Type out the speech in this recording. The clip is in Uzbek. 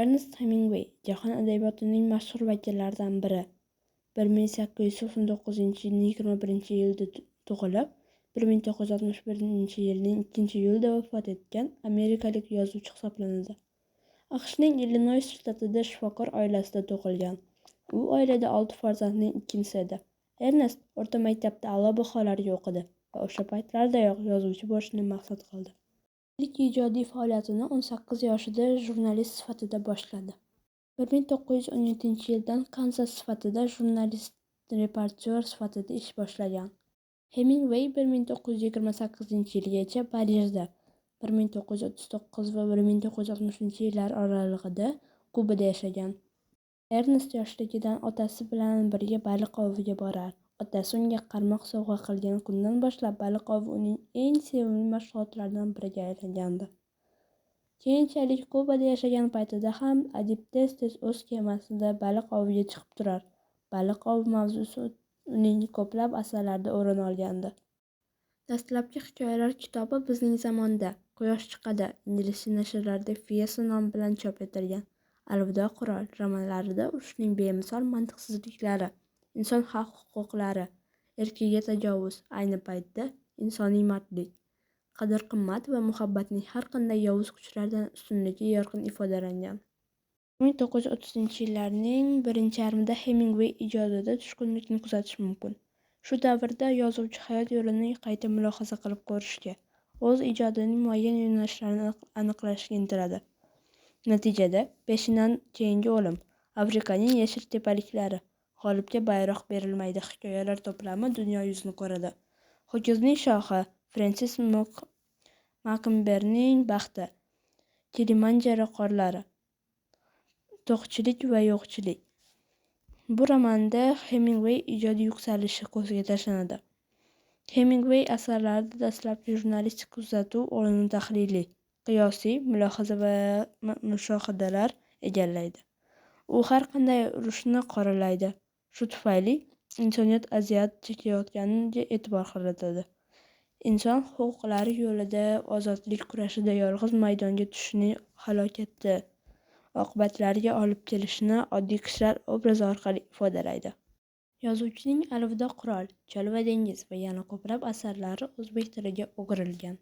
Ernest Hemingway jahon adabiyotining mashhur vakillaridan biri. 1899-yilning 21-iyulida tug'ilib, 1961-yilning 2-iyulida vafot etgan amerikalik yozuvchi hisoblanadi. AQShning Illinoys shtatida shifokor oilasida tug'ilgan. U oilada 6 farzandning ikkinchisi edi. Ernest o'rta maktabda a'lo baholarga o'qidi va o'sha paytlardayoq yozuvchi bo'lishni maqsad qildi. Ilk ijodiy faoliyatini 18 yoshida jurnalist sifatida boshladi. 1917-yildan Kansas sifatida jurnalist-reportyor sifatida ish boshlagan. Hemingway 1928-yilgacha Parijda, 1939 va 1960-yillar oralig'ida Kubada yashagan. Ernest yoshligidan otasi bilan birga baliq oviga borar. Otasi unga qarmoq sovg'a qilgan kundan boshlab baliq ovi uning eng sevimli mashg'ulotlaridan biriga aylangandi. Keyinchalik Kubada yashagan paytida ham adib tez-tez o'z kemasida baliq oviga chiqib turar. Baliq ovi mavzusi uning ko'plab asarlarida o'rin olgandi. Dastlabki hikoyalar kitobi Bizning zamonda, Quyosh chiqadi ingliz nashrlarida Fiesta nomi bilan chop etilgan. Alvido qirol romanlarida urushning bemisol mantiqsizliklari, inson haq-huquqlari, erkiga tajovuz, ayni paytda insoniy mardlik, qadr-qimmat va muhabbatning har qanday yovuz kuchlardan ustunligi yorqin ifodalangan. 1930-yillarning birinchi yarmida Hemingway ijodida tushkunlikni kuzatish mumkin. Shu davrda yozuvchi hayot yo'lini qayta mulohaza qilib ko'rishga, o'z ijodining muayyan yo'nalishlarini aniqlashga intiladi. Natijada Peshindan keyingi o'lim, Afrikaning yashil tepaliklari, G'olibga bayroq berilmaydi hikoyalar to'plami dunyo yuzini ko'radi. Ho'kizning shohi, Frensis Makimberning baxti, Kilimanjaro qorlari, to'qchilik va yo'qchilik. Bu romanda Hemingway ijodiy yuksalishi ko'zga tashlanadi. Hemingway asarlarida dastlabki jurnalistik kuzatuv o'rnini tahliliy, qiyosiy mulohaza va mushohadalar egallaydi. U har qanday urushni qoralaydi. Shu tufayli insoniyat aziyat chekayotganiga e'tibor qaratadi. Inson huquqlari yo'lida ozodlik kurashida yolg'iz maydonga tushishining halokati oqibatlariga olib kelishini oddiy kishilar obrazi orqali ifodalaydi. Yozuvchining Alvido qirol, Chol va dengiz va yana ko'plab asarlari o'zbek tiliga o'girilgan.